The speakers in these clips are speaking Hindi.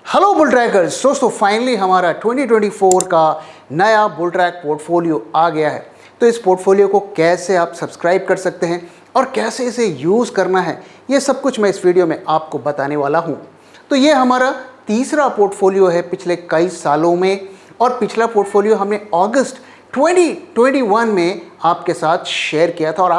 Hello bull trackers. दोस्तों फाइनली हमारा 2024 का नया बुल ट्रैक पोर्टफोलियो आ गया है। तो इस पोर्टफोलियो को कैसे आप सब्सक्राइब कर सकते हैं और कैसे इसे यूज़ करना है, ये सब कुछ मैं इस वीडियो में आपको बताने वाला हूँ। तो ये हमारा तीसरा पोर्टफोलियो है पिछले कई सालों में, और पिछला पोर्टफोलियो हमने अगस्त 2021 में आपके साथ शेयर किया था, और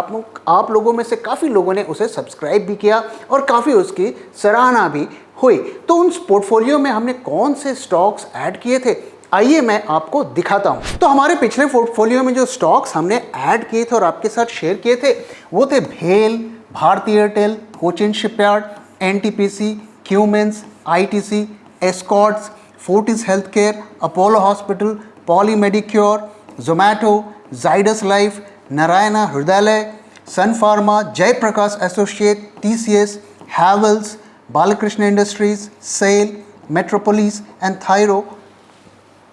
आप लोगों में से काफ़ी लोगों ने उसे सब्सक्राइब भी किया और काफ़ी उसकी सराहना भी हुई। तो उन पोर्टफोलियो में हमने कौन से स्टॉक्स ऐड किए थे, आइए मैं आपको दिखाता हूं। तो हमारे पिछले पोर्टफोलियो में जो स्टॉक्स हमने ऐड किए थे और आपके साथ शेयर किए थे वो थे भेल, Bharti Airtel, Cochin Shipyard, NTPC, Cummins, ITC, Escorts, Fortis Healthcare, Apollo Hospital, Poly Medicure, Zomato, Zydus Life, Narayana Hrudayalaya, Sun Pharma, Jaiprakash Associate, TCS, Havells, Balkrishna Industries, SAIL, Metropolis and thyro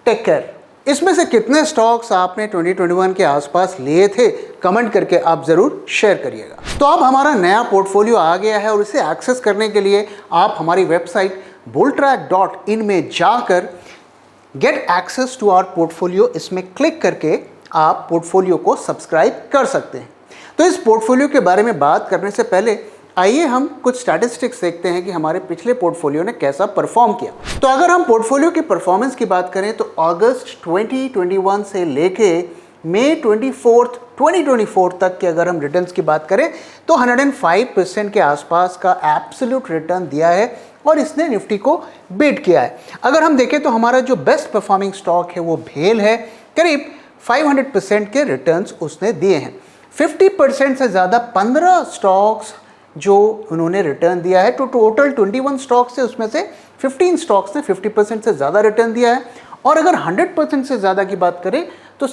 taker. इसमें से कितने स्टॉक्स आपने 2021 के आसपास लिए थे, कमेंट करके आप जरूर शेयर करिएगा। तो अब हमारा नया पोर्टफोलियो आ गया है, और इसे एक्सेस करने के लिए आप हमारी वेबसाइट bulltrack.in में जाकर get access to our portfolio, इसमें क्लिक करके आप पोर्टफोलियो को सब्सक्राइब कर सकते हैं। तो इस पोर्टफोलियो के बारे में बात करने से पहले आइए हम कुछ स्टैटिस्टिक्स देखते हैं कि हमारे पिछले पोर्टफोलियो ने कैसा परफॉर्म किया। तो अगर हम पोर्टफोलियो की परफॉर्मेंस की बात करें तो अगस्त 2021 से लेके मई 24 2024 तक के अगर हम रिटर्न्स की बात करें तो 105% के आसपास का एब्सोल्यूट रिटर्न दिया है, और इसने निफ्टी को बीट किया है। अगर हम देखें तो हमारा जो बेस्ट परफॉर्मिंग स्टॉक है वो भेल है, करीब 500% के रिटर्न्स उसने दिए हैं। 50% से ज़्यादा 15 स्टॉक्स जो उन्होंने रिटर्न दिया है। तो टोटल 21 स्टॉक्स से उसमें से 15 स्टॉक्स ने 50% से ज़्यादा रिटर्न दिया है। और अगर 100% से ज़्यादा की बात करें तो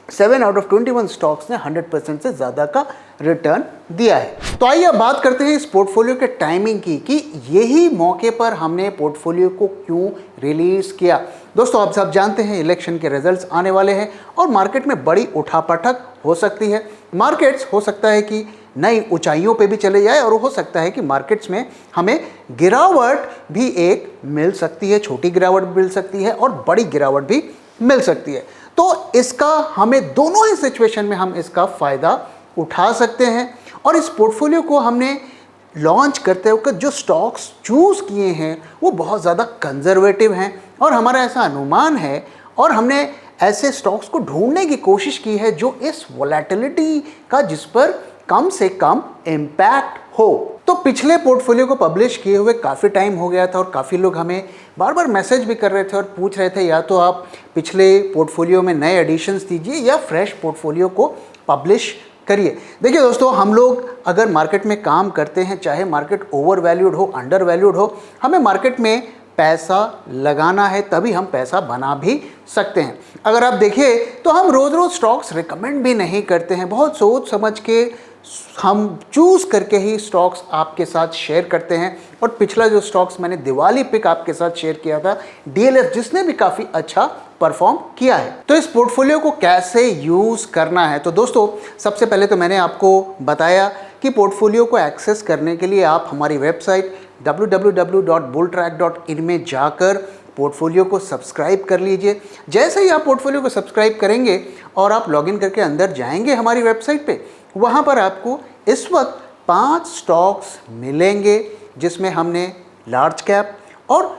7 आउट ऑफ 21 स्टॉक्स ने 100% से ज़्यादा का रिटर्न दिया है। तो आइए अब बात करते हैं इस पोर्टफोलियो के टाइमिंग की, कि यही मौके पर हमने पोर्टफोलियो को क्यों रिलीज किया। दोस्तों आप सब जानते हैं इलेक्शन के रिजल्ट्स आने वाले हैं और मार्केट में बड़ी उठापटक हो सकती है। मार्केट्स हो सकता है कि नई ऊंचाइयों पे भी चले जाए, और हो सकता है कि मार्केट्स में हमें गिरावट भी एक मिल सकती है, छोटी गिरावट भी मिल सकती है और बड़ी गिरावट भी मिल सकती है। तो इसका हमें दोनों ही सिचुएशन में हम इसका फ़ायदा उठा सकते हैं। और इस पोर्टफोलियो को हमने लॉन्च करते वक्त जो स्टॉक्स चूज़ किए हैं वो बहुत ज़्यादा कंजर्वेटिव हैं, और हमारा ऐसा अनुमान है, और हमने ऐसे स्टॉक्स को ढूंढने की कोशिश की है जो इस वोलेटिलिटी का जिस पर कम से कम इम्पैक्ट हो। तो पिछले पोर्टफोलियो को पब्लिश किए हुए काफ़ी टाइम हो गया था, और काफ़ी लोग हमें बार बार मैसेज भी कर रहे थे और पूछ रहे थे या तो आप पिछले पोर्टफोलियो में नए एडिशंस दीजिए या फ्रेश पोर्टफोलियो को पब्लिश करिए। देखिए दोस्तों, हम लोग अगर मार्केट में काम करते हैं, चाहे मार्केट ओवर वैल्यूड हो, अंडर वैल्यूड हो, हमें मार्केट में पैसा लगाना है, तभी हम पैसा बना भी सकते हैं। अगर आप देखिए तो हम रोज़ रोज़ स्टॉक्स रिकमेंड भी नहीं करते हैं, बहुत सोच समझ के हम चूज़ करके ही स्टॉक्स आपके साथ शेयर करते हैं। और पिछला जो स्टॉक्स मैंने दिवाली पिक आपके साथ शेयर किया था डीएलएफ, जिसने भी काफ़ी अच्छा परफॉर्म किया है। तो इस पोर्टफोलियो को कैसे यूज़ करना है, तो दोस्तों सबसे पहले तो मैंने आपको बताया कि पोर्टफोलियो को एक्सेस करने के लिए आप हमारी वेबसाइट www.bulltrack.in में जाकर पोर्टफोलियो को सब्सक्राइब कर लीजिए। जैसे ही आप पोर्टफोलियो को सब्सक्राइब करेंगे और आप लॉगिन करके अंदर जाएंगे हमारी वेबसाइट पे, वहाँ पर आपको इस वक्त 5 स्टॉक्स मिलेंगे, जिसमें हमने लार्ज कैप और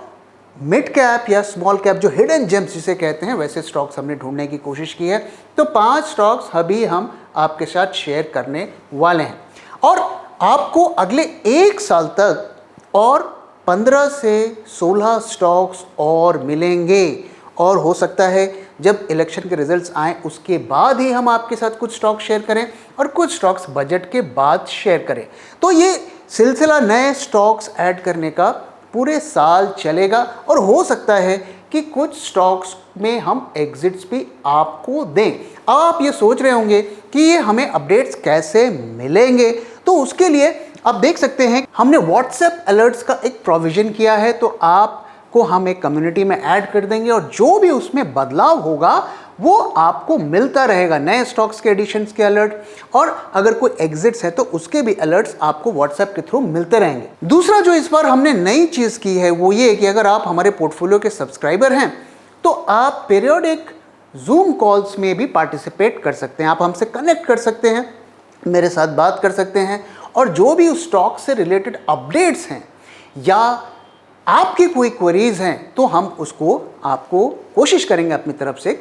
मिड कैप या स्मॉल कैप, जो हिडन जेम्स जिसे कहते हैं, वैसे स्टॉक्स हमने ढूंढने की कोशिश की है। तो 5 स्टॉक्स अभी हम आपके साथ शेयर करने वाले हैं, और आपको अगले 1 साल तक और 15 से 16 स्टॉक्स और मिलेंगे। और हो सकता है जब इलेक्शन के रिजल्ट्स आएँ उसके बाद ही हम आपके साथ कुछ स्टॉक शेयर करें, और कुछ स्टॉक्स बजट के बाद शेयर करें। तो ये सिलसिला नए स्टॉक्स ऐड करने का पूरे साल चलेगा, और हो सकता है कि कुछ स्टॉक्स में हम एग्जिट्स भी आपको दें। आप ये सोच रहे होंगे कि ये हमें अपडेट्स कैसे मिलेंगे, तो उसके लिए आप देख सकते हैं हमने व्हाट्सएप अलर्ट्स का एक प्रोविज़न किया है। तो आपको हम एक कम्युनिटी में ऐड कर देंगे, और जो भी उसमें बदलाव होगा वो आपको मिलता रहेगा, नए स्टॉक्स के एडिशंस के अलर्ट, और अगर कोई एग्जिट्स है तो उसके भी अलर्ट्स आपको व्हाट्सएप के थ्रू मिलते रहेंगे। दूसरा जो इस बार हमने नई चीज़ की है वो ये कि अगर आप हमारे पोर्टफोलियो के सब्सक्राइबर हैं तो आप पीरियोडिक जूम कॉल्स में भी पार्टिसिपेट कर सकते हैं। आप हमसे कनेक्ट कर सकते हैं, मेरे साथ बात कर सकते हैं, और जो भी उस स्टॉक से रिलेटेड अपडेट्स हैं या आपकी कोई क्वेरीज हैं तो हम उसको आपको कोशिश करेंगे अपनी तरफ से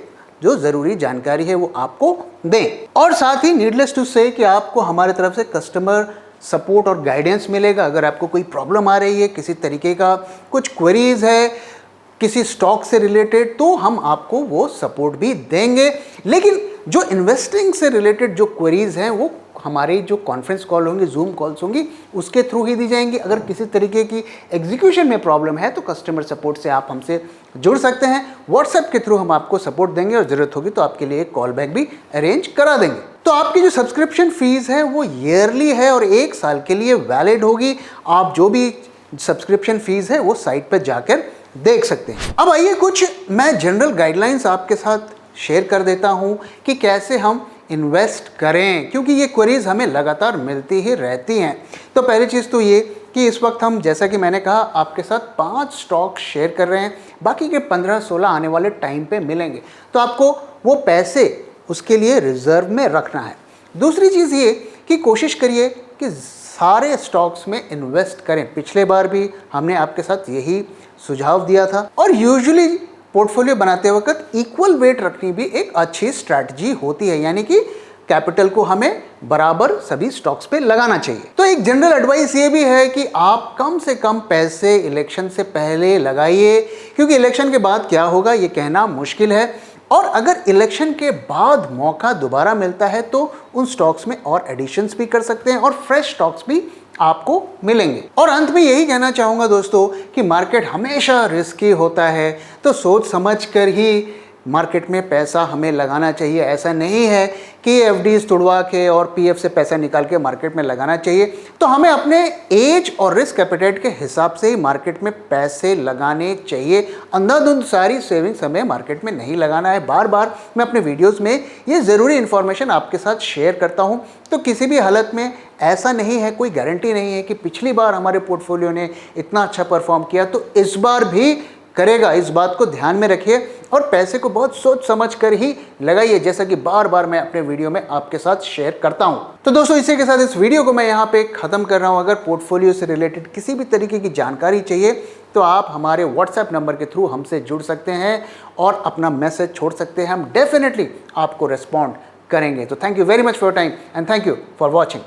जो ज़रूरी जानकारी है वो आपको दें। और साथ ही नीडलेस टू से कि आपको हमारे तरफ से कस्टमर सपोर्ट और गाइडेंस मिलेगा। अगर आपको कोई प्रॉब्लम आ रही है, किसी तरीके का कुछ क्वेरीज है किसी स्टॉक से रिलेटेड, तो हम आपको वो सपोर्ट भी देंगे। लेकिन जो इन्वेस्टिंग से रिलेटेड जो क्वेरीज हैं वो हमारी जो कॉन्फ्रेंस कॉल होंगी, जूम कॉल्स होंगी, उसके थ्रू ही दी जाएंगी। अगर किसी तरीके की एग्जीक्यूशन में प्रॉब्लम है तो कस्टमर सपोर्ट से आप हमसे जुड़ सकते हैं। व्हाट्सएप के थ्रू हम आपको सपोर्ट देंगे और ज़रूरत होगी तो आपके लिए एक कॉल बैक भी अरेंज करा देंगे। तो आपकी जो सब्सक्रिप्शन फीस है वो ईयरली है और 1 साल के लिए वैलिड होगी। आप जो भी सब्सक्रिप्शन फीस है वो साइट पर जाकर देख सकते हैं। अब आइए कुछ मैं जनरल गाइडलाइंस आपके साथ शेयर कर देता हूं कि कैसे हम इन्वेस्ट करें, क्योंकि ये क्वेरीज हमें लगातार मिलती ही रहती हैं। तो पहली चीज़ तो ये कि इस वक्त हम, जैसा कि मैंने कहा, आपके साथ 5 स्टॉक शेयर कर रहे हैं, बाकी के 15-16 आने वाले टाइम पे मिलेंगे। तो आपको वो पैसे उसके लिए रिजर्व में रखना है। दूसरी चीज़ ये कि कोशिश करिए कि सारे स्टॉक्स में इन्वेस्ट करें। पिछले बार भी हमने आपके साथ यही सुझाव दिया था, और यूजुअली पोर्टफोलियो बनाते वक्त इक्वल वेट रखनी भी एक अच्छी स्ट्रैटेजी होती है, यानी कि कैपिटल को हमें बराबर सभी स्टॉक्स पे लगाना चाहिए। तो एक जनरल एडवाइस ये भी है कि आप कम से कम पैसे इलेक्शन से पहले लगाइए, क्योंकि इलेक्शन के बाद क्या होगा ये कहना मुश्किल है, और अगर इलेक्शन के बाद मौका दोबारा मिलता है तो उन स्टॉक्स में और एडिशंस भी कर सकते हैं और फ्रेश स्टॉक्स भी आपको मिलेंगे। और अंत में यही कहना चाहूँगा दोस्तों कि मार्केट हमेशा रिस्की होता है, तो सोच समझ कर ही मार्केट में पैसा हमें लगाना चाहिए। ऐसा नहीं है कि एफडीज तुड़वा के और पीएफ से पैसा निकाल के मार्केट में लगाना चाहिए। तो हमें अपने एज और रिस्क एपेटाइट के हिसाब से ही मार्केट में पैसे लगाने चाहिए। अंधाधुंध सारी सेविंग्स हमें मार्केट में नहीं लगाना है। बार बार मैं अपने वीडियोस में ये ज़रूरी इन्फॉर्मेशन आपके साथ शेयर करता हूँ। तो किसी भी हालत में ऐसा नहीं है, कोई गारंटी नहीं है कि पिछली बार हमारे पोर्टफोलियो ने इतना अच्छा परफॉर्म किया तो इस बार भी करेगा। इस बात को ध्यान में रखिए और पैसे को बहुत सोच समझ कर ही लगाइए, जैसा कि बार बार मैं अपने वीडियो में आपके साथ शेयर करता हूं। तो दोस्तों, इसी के साथ इस वीडियो को मैं यहाँ पे ख़त्म कर रहा हूँ। अगर पोर्टफोलियो से रिलेटेड किसी भी तरीके की जानकारी चाहिए तो आप हमारे व्हाट्सएप नंबर के थ्रू हमसे जुड़ सकते हैं और अपना मैसेज छोड़ सकते हैं। हम डेफिनेटली आपको रिस्पॉन्ड करेंगे। तो thank you very much for your time and thank you for watching.